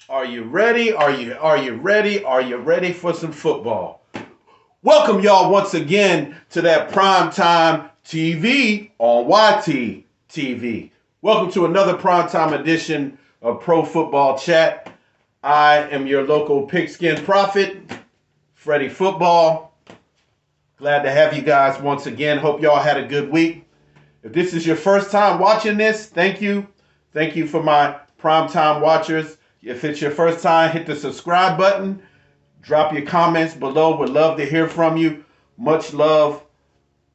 Are you ready? Are you ready? Are you ready for some football? Welcome y'all once again to that primetime TV on YT TV. Welcome to another primetime edition of Pro Football Chat. I am your local pigskin prophet, Freddie Football. Glad to have you guys once again. Hope y'all had a good week. If this is your first time watching this, thank you. Thank you for my primetime watchers. If it's your first time, hit the subscribe button. Drop your comments below. Would love to hear from you. Much love,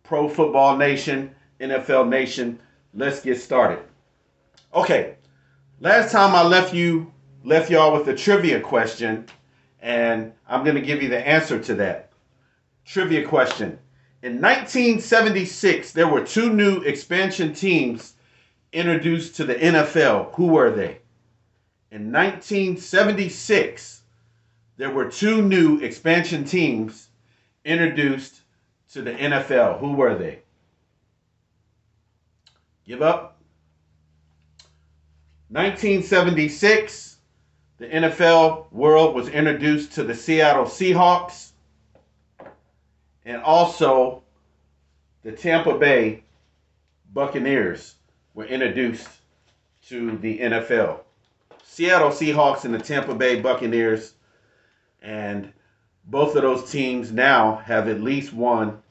Pro Football Nation, NFL Nation. Let's get started. Okay, last time I left y'all with a trivia question, and I'm going to give you the answer to that. Trivia question. In 1976, there were two new expansion teams introduced to the NFL. Who were they? In 1976, there were two new expansion teams introduced to the NFL. Who were they? Give up. 1976, the NFL world was introduced to the Seattle Seahawks and also the Tampa Bay Buccaneers were introduced to the NFL. Seattle Seahawks and the Tampa Bay Buccaneers, and both of those teams now have at least won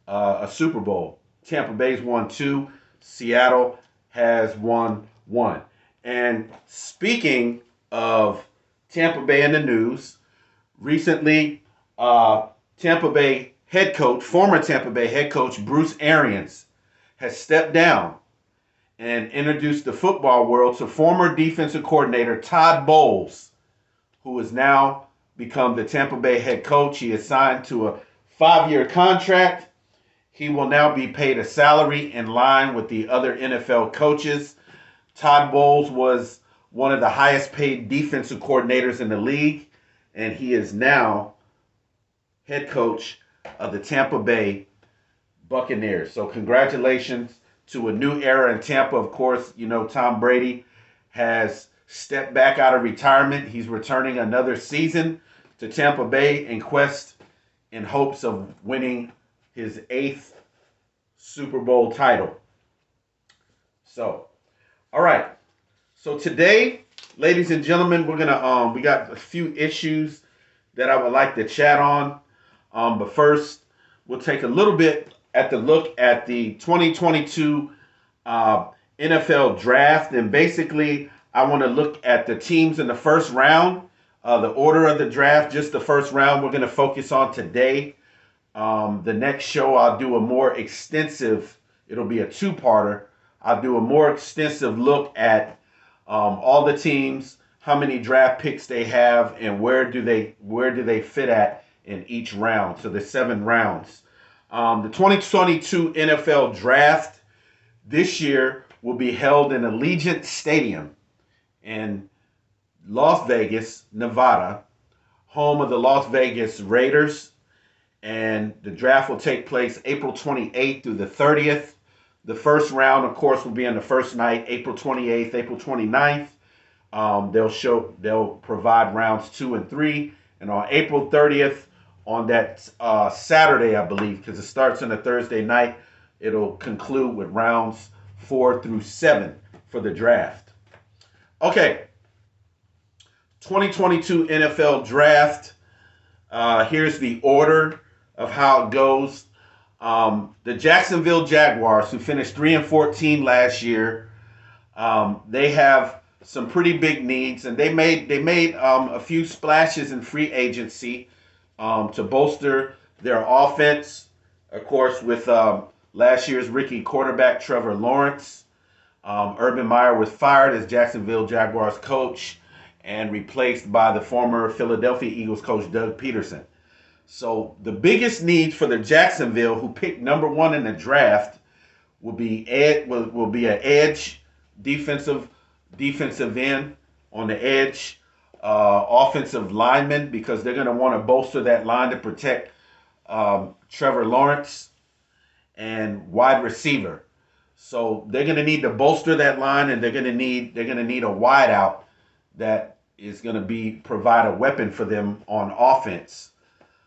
a Super Bowl. Tampa Bay's won two. Seattle has won one. And speaking of Tampa Bay in the news, recently Tampa Bay head coach, former Tampa Bay head coach Bruce Arians, has stepped down and introduced the football world to former defensive coordinator Todd Bowles, who has now become the Tampa Bay head coach. He is signed to a 5-year contract. He will now be paid a salary in line with the other NFL coaches. Todd Bowles was one of the highest paid defensive coordinators in the league, and he is now head coach of the Tampa Bay Buccaneers. So congratulations to a new era in Tampa. Of course, you know, Tom Brady has stepped back out of retirement. He's returning another season to Tampa Bay in hopes of winning his 8th Super Bowl title. So, all right. So today, ladies and gentlemen, we got a few issues that I would like to chat on. But first, we'll take a little bit at the look at the 2022 NFL draft, and basically, I want to look at the teams in the first round, the order of the draft, just the first round. We're going to focus on today. The next show, I'll do a more extensive. It'll be a two-parter. I'll do a more extensive look at all the teams, how many draft picks they have, and where do they fit at in each round. So there's 7 rounds. The 2022 NFL Draft this year will be held in Allegiant Stadium in Las Vegas, Nevada, home of the Las Vegas Raiders. And the draft will take place April 28th through the 30th. The first round, of course, will be on the first night, April 28th, April 29th. They'll provide rounds 2 and 3. And on April 30th, on that Saturday, I believe, because it starts on a Thursday night, it'll conclude with rounds 4 through 7 for the draft. Okay, 2022 NFL Draft. Here's the order of how it goes. The Jacksonville Jaguars, who finished 3-14 last year, they have some pretty big needs, and they made a few splashes in free agency to bolster their offense. Of course, with last year's rookie quarterback Trevor Lawrence, Urban Meyer was fired as Jacksonville Jaguars coach and replaced by the former Philadelphia Eagles coach Doug Peterson. So the biggest need for the Jacksonville, who picked number 1 in the draft, will be an edge defensive end on the edge, offensive lineman, because they're going to want to bolster that line to protect Trevor Lawrence, and wide receiver. So they're going to need to bolster that line, and they're going to need a wideout that is going to be provide a weapon for them on offense.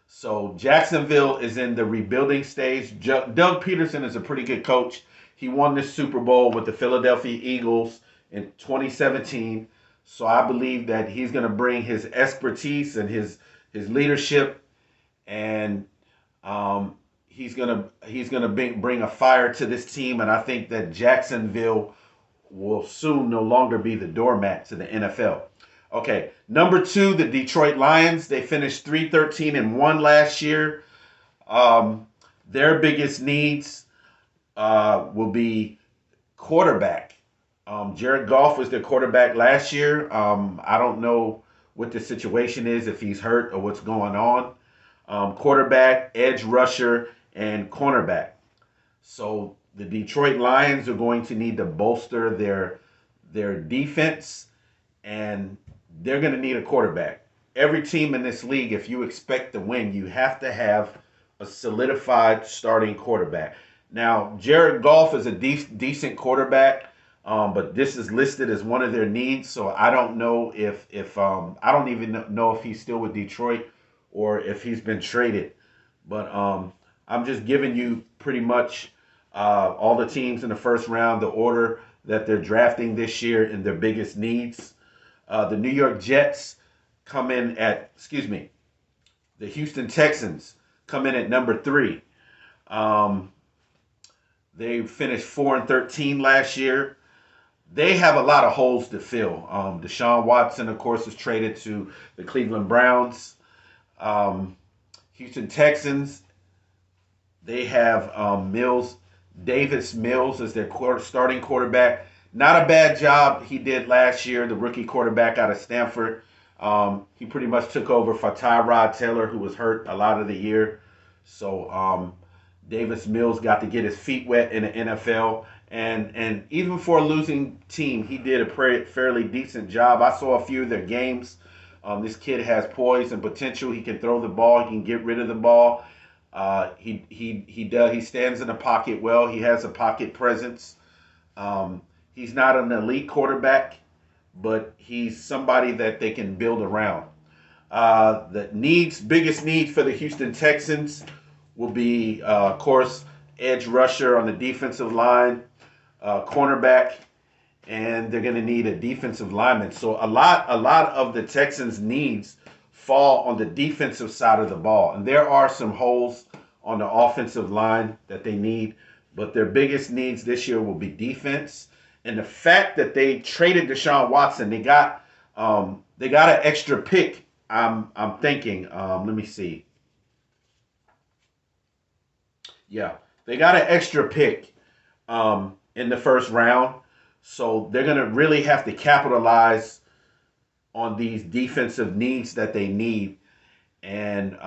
So Jacksonville is in the rebuilding stage. Doug Peterson is a pretty good coach. He won the Super Bowl with the Philadelphia Eagles in 2017. So I believe that he's going to bring his expertise and his leadership, and he's gonna bring a fire to this team. And I think that Jacksonville will soon no longer be the doormat to the NFL. Okay, number two, the Detroit Lions. They finished 3-13-1 last year. Um, their biggest needs will be quarterback. Jared Goff was their quarterback last year. I don't know what the situation is, if he's hurt or what's going on. Quarterback, edge rusher, and cornerback. So the Detroit Lions are going to need to bolster their defense, and they're going to need a quarterback. Every team in this league, if you expect to win, you have to have a solidified starting quarterback. Now, Jared Goff is a decent quarterback, but this is listed as one of their needs. So I don't know if I don't even know if he's still with Detroit or if he's been traded. But I'm just giving you pretty much all the teams in the first round, the order that they're drafting this year, and their biggest needs. The New York Jets come in at, excuse me, the Houston Texans come in at number 3. Um, they finished 4-13 last year. They have a lot of holes to fill. Deshaun Watson, of course, is traded to the Cleveland Browns. Um, Houston Texans, they have Davis Mills as their starting quarterback. Not a bad job he did last year, the rookie quarterback out of Stanford. He pretty much took over for Tyrod Taylor, who was hurt a lot of the year. So Davis Mills got to get his feet wet in the NFL. And even for a losing team, he did a fairly decent job. I saw a few of their games. This kid has poise and potential. He can throw the ball. He can get rid of the ball. He stands in the pocket well. He has a pocket presence. He's not an elite quarterback, but he's somebody that they can build around. The biggest need for the Houston Texans will be, of course, edge rusher on the defensive line, cornerback, and they're going to need a defensive lineman. So a lot of the Texans' needs fall on the defensive side of the ball, and there are some holes on the offensive line that they need, but their biggest needs this year will be defense. And the fact that they traded Deshaun Watson, they got an extra pick. I'm thinking. Let me see. Yeah, they got an extra pick in the first round, so they're gonna really have to capitalize on these defensive needs that they need. And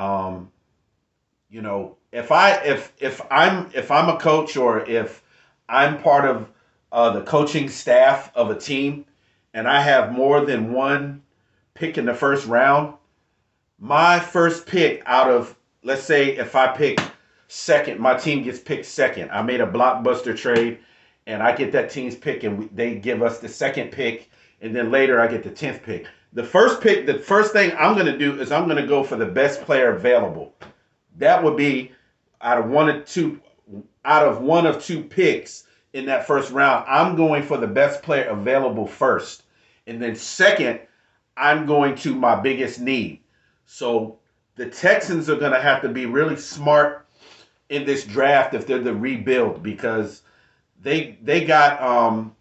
if I'm a coach, or if I'm part of the coaching staff of a team, and I have more than one pick in the first round, my first pick out of, let's say if I pick second, my team gets picked second. I made a blockbuster trade, and I get that team's pick, and they give us the second pick, and then later I get the 10th pick. The first thing I'm going to do is I'm going to go for the best player available. That would be out of one of two picks in that first round. I'm going for the best player available first, and then second, I'm going to my biggest need. So the Texans are going to have to be really smart in this draft if they're the rebuild, because they got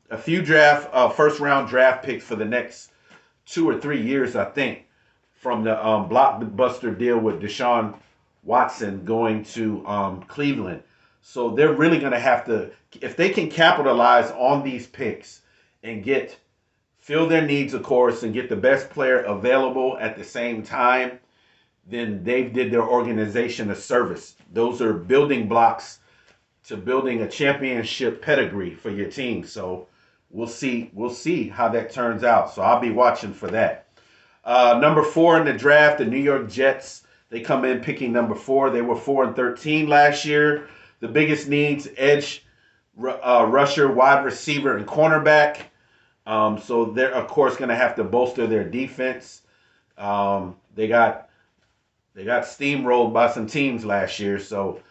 a few first round draft picks for the next 2 or 3 years, I think, from the blockbuster deal with Deshaun Watson going to Cleveland. So they're really going to have to, if they can capitalize on these picks and fill their needs, of course, and get the best player available at the same time, then they did their organization a service. Those are building blocks to building a championship pedigree for your team. So we'll see how that turns out. So I'll be watching for that. Number 4 in the draft, the New York Jets. They come in picking number 4. They were 4-13 last year. The biggest needs: edge rusher, wide receiver, and cornerback. So they're of course going to have to bolster their defense. They got steamrolled by some teams last year, so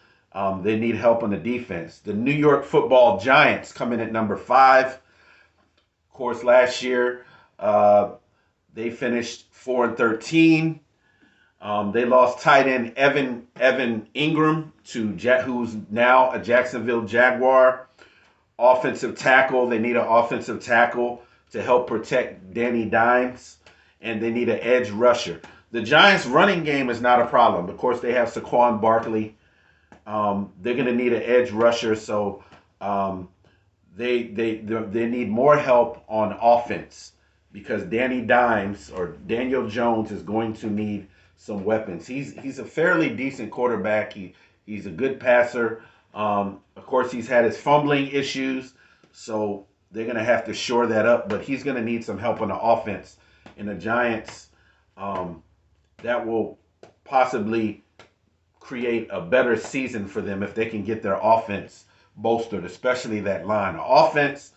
they need help on the defense. The New York Football Giants come in at number 5. Of course, last year uh, they finished 4-13. They lost tight end Evan Ingram who's now a Jacksonville Jaguar. Offensive tackle, they need an offensive tackle to help protect Danny Dimes, and they need an edge rusher. The Giants' running game is not a problem. Of course, they have Saquon Barkley. They're going to need an edge rusher, so um, they need more help on offense because Danny Dimes or Daniel Jones is going to need some weapons. He's a fairly decent quarterback. He's a good passer. Of course, he's had his fumbling issues, so they're going to have to shore that up. But he's going to need some help on the offense. And the Giants, um, that will possibly create a better season for them if they can get their offense bolstered, especially that line. Offense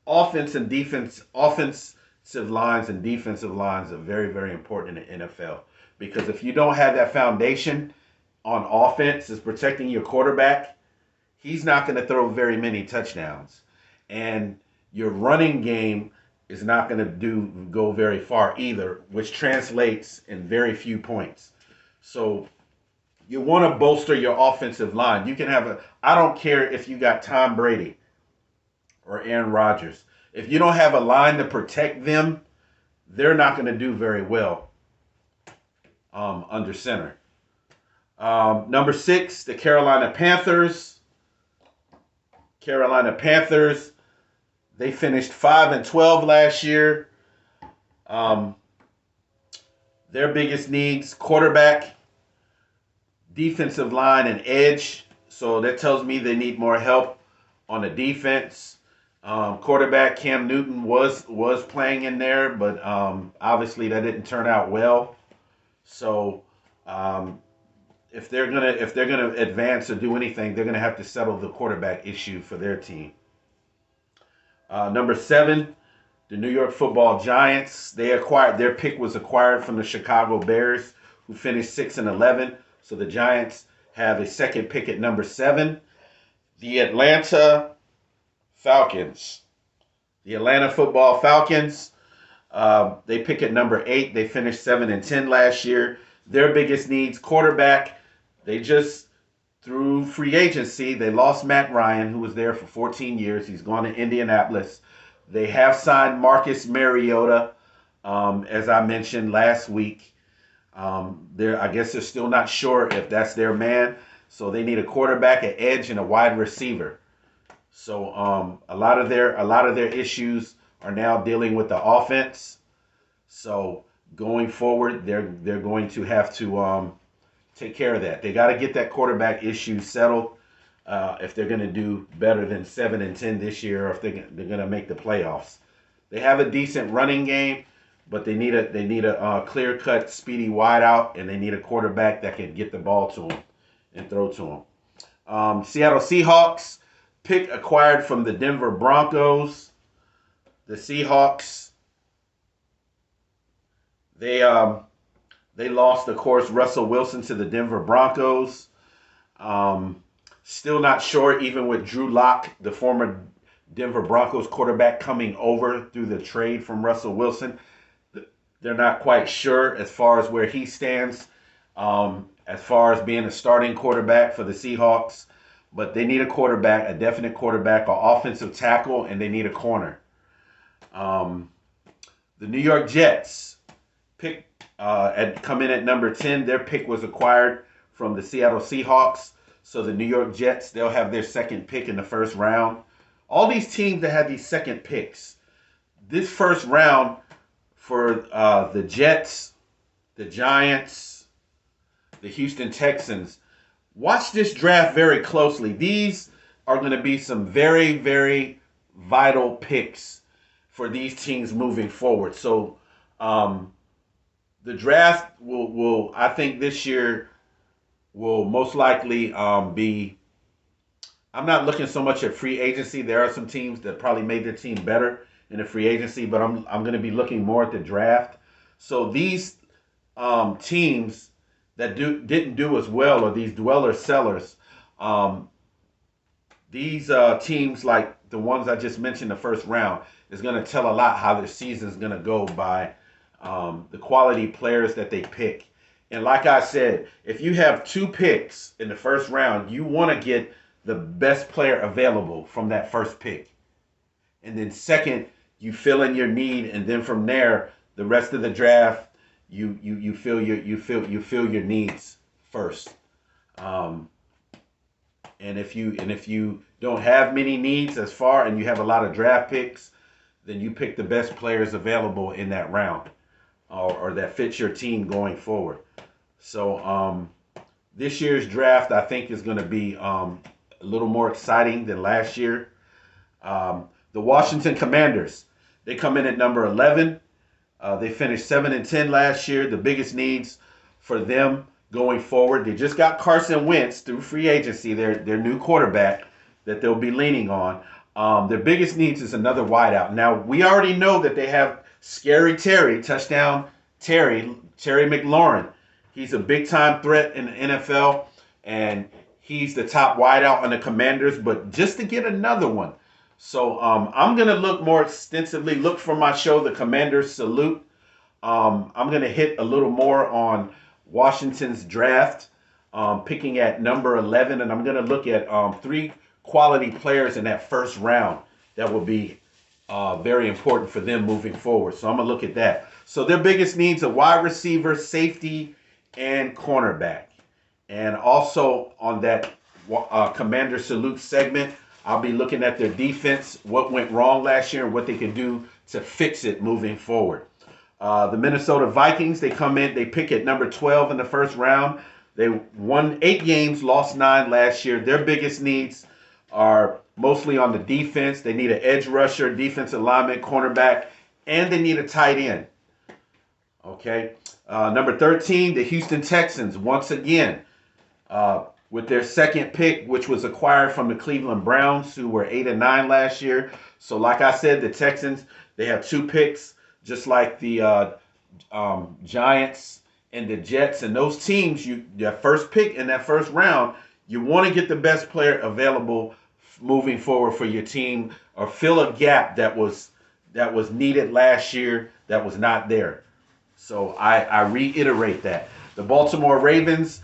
and defense, offensive lines and defensive lines are very, very important in the NFL because if you don't have that foundation on offense, is protecting your quarterback, he's not going to throw very many touchdowns, and your running game is not going to go very far either, which translates in very few points. So you want to bolster your offensive line. You can have I don't care if you got Tom Brady or Aaron Rodgers. If you don't have a line to protect them, they're not going to do very well under center. Number 6, the Carolina Panthers. Carolina Panthers, they finished 5-12 last year. Um, their biggest needs: quarterback, defensive line, and edge. So that tells me they need more help on the defense. Quarterback Cam Newton was playing in there, but obviously that didn't turn out well. So if they're gonna advance or do anything, they're gonna have to settle the quarterback issue for their team. Number 7, the New York Football Giants. Their pick was acquired from the Chicago Bears, who finished 6-11. So the Giants have a second pick at number 7. The Atlanta Falcons. The Atlanta Football Falcons. They pick at number 8. They finished 7-10 last year. Their biggest needs: quarterback. They just, through free agency, they lost Matt Ryan, who was there for 14 years. He's gone to Indianapolis. They have signed Marcus Mariota, as I mentioned last week. I guess they're still not sure if that's their man. So they need a quarterback, an edge, and a wide receiver. So a lot of their issues are now dealing with the offense. So going forward, they're going to have to take care of that. They got to get that quarterback issue settled if they're going to do better than 7-10 this year, or if they're going to make the playoffs. They have a decent running game, but they need a clear cut, speedy wideout, and they need a quarterback that can get the ball to them and throw to them. Seattle Seahawks, pick acquired from the Denver Broncos. The Seahawks, they lost, of course, Russell Wilson to the Denver Broncos. Still not sure, even with Drew Lock, the former Denver Broncos quarterback, coming over through the trade from Russell Wilson. They're not quite sure as far as where he stands, as far as being a starting quarterback for the Seahawks. But they need a quarterback, a definite quarterback, an offensive tackle, and they need a corner. The New York Jets come in at number 10. Their pick was acquired from the Seattle Seahawks. So the New York Jets, they'll have their second pick in the first round. All these teams that have these second picks, this first round for the Jets, the Giants, the Houston Texans, watch this draft very closely. These are going to be some very, very vital picks for these teams moving forward. So the draft will I think this year will most likely be. I'm not looking so much at free agency. There are some teams that probably made their team better in the free agency, but I'm going to be looking more at the draft. So these teams that didn't do as well, or these dweller sellers, um, these teams like the ones I just mentioned the first round is going to tell a lot how their season is going to go by the quality players that they pick. And like I said, if you have two picks in the first round, you want to get the best player available from that first pick. And then second, you fill in your need, and then from there, the rest of the draft, you fill your needs first. Um, and if you don't have many needs as far, and you have a lot of draft picks, then you pick the best players available in that round, or that fits your team going forward. So this year's draft, I think, is going to be a little more exciting than last year. The Washington Commanders, they come in at number 11. They finished 7-10 last year. The biggest needs for them going forward, they just got Carson Wentz through free agency, their new quarterback that they'll be leaning on. Their biggest needs is another wideout. Now, we already know that they have Scary Terry, touchdown Terry McLaurin. He's a big-time threat in the NFL, and he's the top wideout on the Commanders, but just to get another one. So I'm going to look more extensively, look for my show, The Commanders Salute. I'm going to hit a little more on Washington's draft, picking at number 11, and I'm going to look at three quality players in that first round that will be very important for them moving forward. So I'm going to look at that. So their biggest needs are wide receiver, safety, and cornerback. And also on that Commander Salute segment, I'll be looking at their defense, what went wrong last year, and what they can do to fix it moving forward. The Minnesota Vikings, they come in, they pick at number 12 in the first round. They won 8 games, lost 9 last year. Their biggest needs are mostly on the defense. They need an edge rusher, defensive lineman, cornerback, and they need a tight end. Okay. Number 13, the Houston Texans, once again, with their second pick, which was acquired from the Cleveland Browns, who were 8-9 last year. So, like I said, the Texans, they have 2 picks, just like the Giants and the Jets. And those teams, their first pick in that first round, you want to get the best player available moving forward for your team, or fill a gap that was needed last year that was not there. So I reiterate that. The Baltimore Ravens,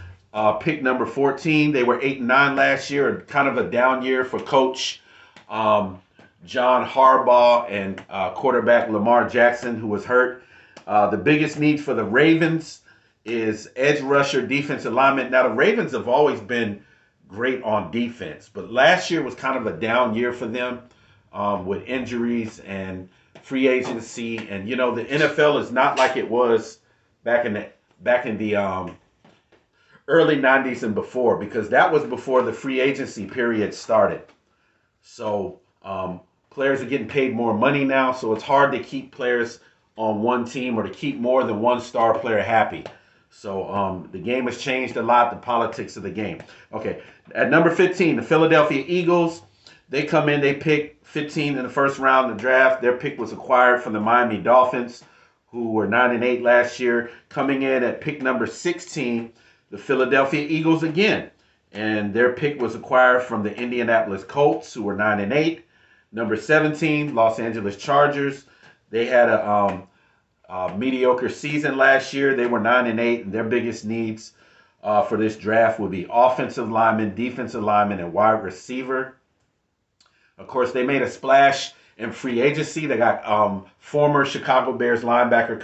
pick number 14. They were 8-9 last year, kind of a down year for Coach John Harbaugh and quarterback Lamar Jackson, who was hurt. The biggest need for the Ravens is edge rusher, defensive lineman. Now, the Ravens have always been great on defense, but last year was kind of a down year for them with injuries and free agency. And, the NFL is not like it was back in the early 90s and before, because that was before the free agency period started. So players are getting paid more money now, so it's hard to keep players on one team, or to keep more than one star player happy. So the game has changed a lot, the politics of the game. Okay, at number 15, the Philadelphia Eagles, they come in, they pick 15 in the first round of the draft. Their pick was acquired from the Miami Dolphins, who were 9-8 last year. Coming in at pick number 16, the Philadelphia Eagles again. And their pick was acquired from the Indianapolis Colts, who were 9-8. Number 17, Los Angeles Chargers. They had a mediocre season last year. They were 9-8, and their biggest needs for this draft would be offensive lineman, defensive lineman, and wide receiver. Of course, they made a splash in free agency. They got former Chicago Bears linebacker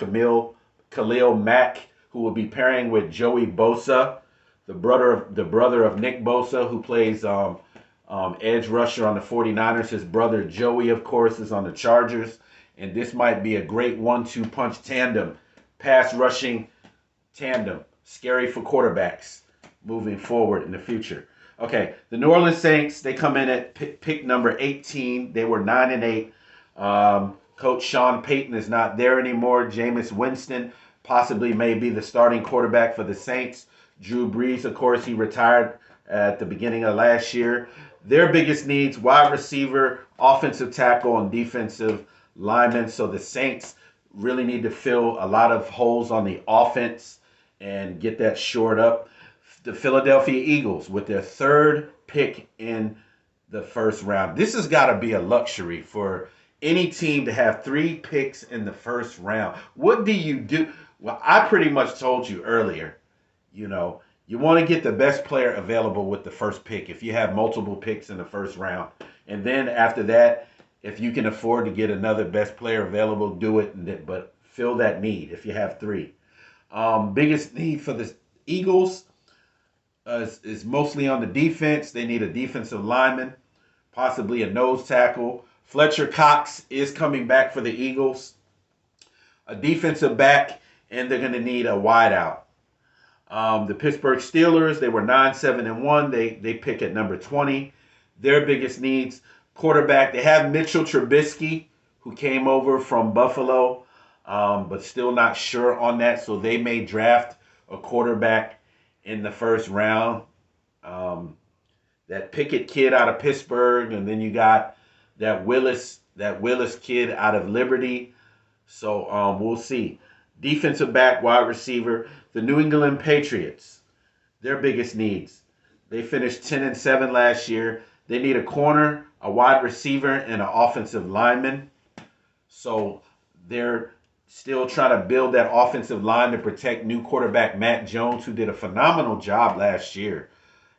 Khalil Mack, who will be pairing with Joey Bosa, the brother of Nick Bosa, who plays edge rusher on the 49ers. His brother Joey, of course, is on the Chargers. And this might be a great 1-2 punch tandem, pass rushing tandem. Scary for quarterbacks moving forward in the future. Okay, the New Orleans Saints, they come in at pick number 18. They were 9-8. Coach Sean Payton is not there anymore. Jameis Winston possibly may be the starting quarterback for the Saints. Drew Brees, of course, he retired at the beginning of last year. Their biggest needs, wide receiver, offensive tackle, and defensive linemen. So the Saints really need to fill a lot of holes on the offense and get that shored up. The Philadelphia Eagles with their third pick in the first round. This has got to be a luxury for any team to have three picks in the first round. What do you do? Well, I pretty much told you earlier, you know, you want to get the best player available with the first pick if you have multiple picks in the first round. And then after that, if you can afford to get another best player available, do it, but fill that need if you have three. Biggest need for the Eagles is mostly on the defense. They need a defensive lineman, possibly a nose tackle. Fletcher Cox is coming back for the Eagles. A defensive back, and they're going to need a wideout. The Pittsburgh Steelers, they were 9-7-1. They pick at number 20. Their biggest needs, quarterback. They have Mitchell Trubisky, who came over from Buffalo, but still not sure on that. So they may draft a quarterback in the first round. That Pickett kid out of Pittsburgh, and then you got that Willis kid out of Liberty. So we'll see. Defensive back, wide receiver. The New England Patriots, their biggest needs. They finished 10-7 last year. They need a corner, a wide receiver, and an offensive lineman. So they're still trying to build that offensive line to protect new quarterback Matt Jones, who did a phenomenal job last year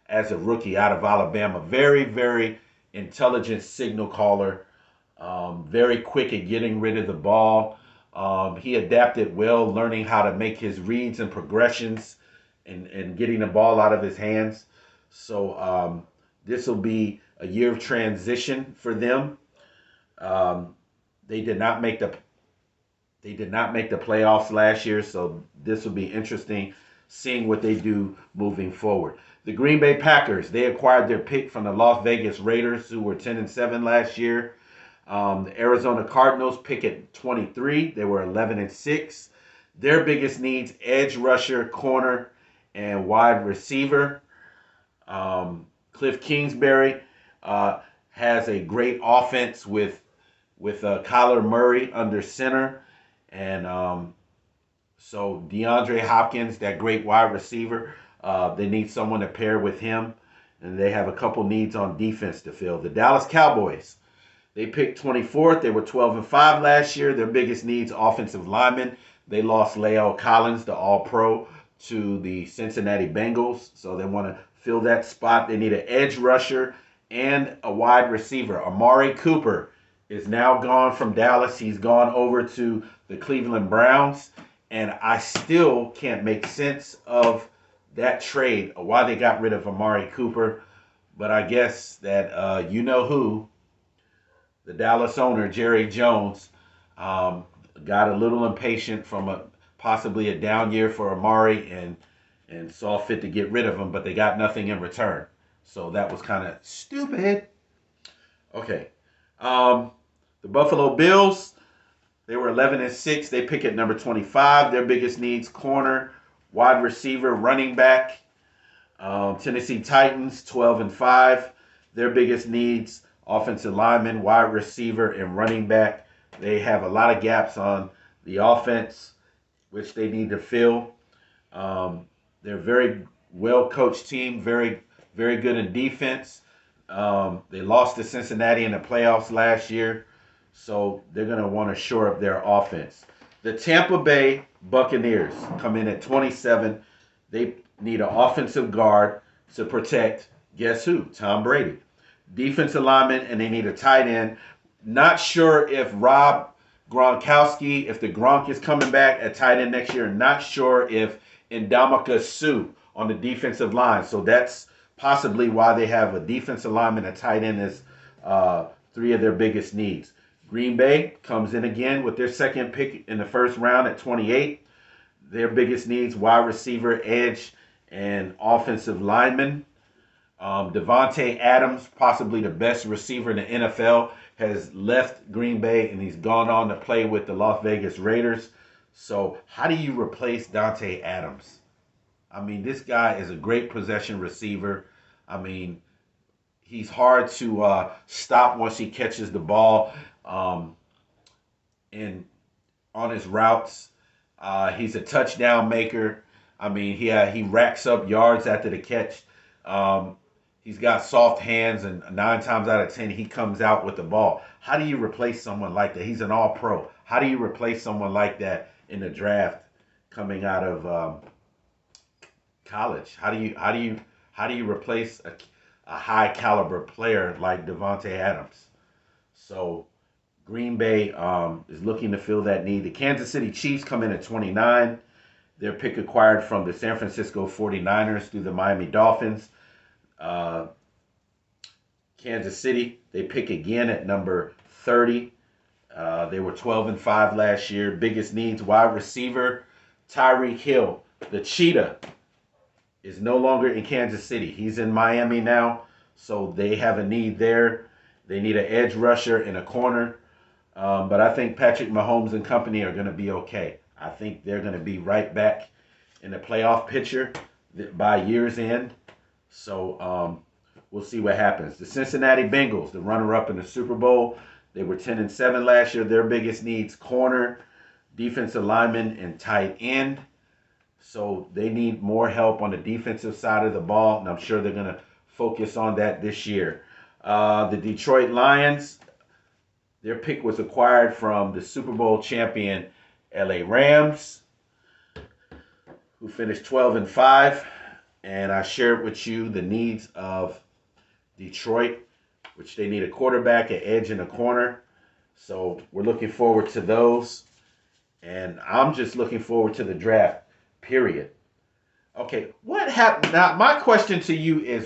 as a rookie out of Alabama. Very, very intelligent signal caller. Very quick at getting rid of the ball. He adapted well, learning how to make his reads and progressions and getting the ball out of his hands. So this will be a year of transition for them. They did not make the playoffs last year, so this will be interesting seeing what they do moving forward. The Green Bay Packers, they acquired their pick from the Las Vegas Raiders, who were 10-7 last year. The Arizona Cardinals pick at 23. They were 11-6. Their biggest needs: edge rusher, corner, and wide receiver. Cliff Kingsbury has a great offense with Kyler Murray under center, and so DeAndre Hopkins, that great wide receiver. They need someone to pair with him, and they have a couple needs on defense to fill. The Dallas Cowboys, they picked 24th. They were 12-5 last year. Their biggest needs: offensive linemen. They lost La'el Collins, the All-Pro, to the Cincinnati Bengals, so they want to fill that spot. They need an edge rusher and a wide receiver. Amari Cooper is now gone from Dallas. He's gone over to the Cleveland Browns, and I still can't make sense of that trade, why they got rid of Amari Cooper. But I guess that who, the Dallas owner, Jerry Jones, got a little impatient from possibly a down year for Amari and saw fit to get rid of him, but they got nothing in return. So that was kind of stupid. Okay. The Buffalo Bills, they were 11-6. They pick at number 25. Their biggest needs: corner, wide receiver, running back. Tennessee Titans, 12-5. Their biggest needs: offensive lineman, wide receiver, and running back. They have a lot of gaps on the offense, which they need to fill. They're a very well-coached team, very, very good in defense. They lost to Cincinnati in the playoffs last year, so they're going to want to shore up their offense. The Tampa Bay Buccaneers come in at 27. They need an offensive guard to protect, guess who? Tom Brady. Defensive lineman, and they need a tight end. Not sure if Rob Gronkowski, if the Gronk is coming back at tight end next year. Not sure if Ndamukong Suh on the defensive line. So that's possibly why they have a defensive lineman, a tight end as three of their biggest needs. Green Bay comes in again with their second pick in the first round at 28. Their biggest needs: wide receiver, edge, and offensive lineman. Devontae Adams, possibly the best receiver in the NFL, has left Green Bay and he's gone on to play with the Las Vegas Raiders. So how do you replace Dante Adams? I mean, this guy is a great possession receiver. I mean, he's hard to stop once he catches the ball. in on his routes. He's a touchdown maker. I mean, he racks up yards after the catch. Um, he's got soft hands, and 9 times out of 10 he comes out with the ball. How do you replace someone like that? He's an All Pro. How do you replace someone like that in the draft coming out of college? How do you replace a high caliber player like Devontae Adams? So Green Bay is looking to fill that need. The Kansas City Chiefs come in at 29. Their pick acquired from the San Francisco 49ers through the Miami Dolphins. Uh, Kansas City, they pick again at number 30. They were 12-5 last year. Biggest needs: wide receiver Tyreek Hill, the Cheetah, is no longer in Kansas City. He's in Miami now, so they have a need there. They need an edge rusher and a corner. But I think Patrick Mahomes and company are going to be okay. I think they're going to be right back in the playoff picture by year's end. So we'll see what happens. The Cincinnati Bengals, the runner-up in the Super Bowl, they were 10-7 last year. Their biggest needs: corner, defensive lineman, and tight end. So they need more help on the defensive side of the ball, and I'm sure they're going to focus on that this year. The Detroit Lions, their pick was acquired from the Super Bowl champion LA Rams, who finished 12-5. And I shared with you the needs of Detroit, which they need a quarterback, an edge, and a corner. So we're looking forward to those. And I'm just looking forward to the draft, period. Okay, what happened? Now, my question to you is,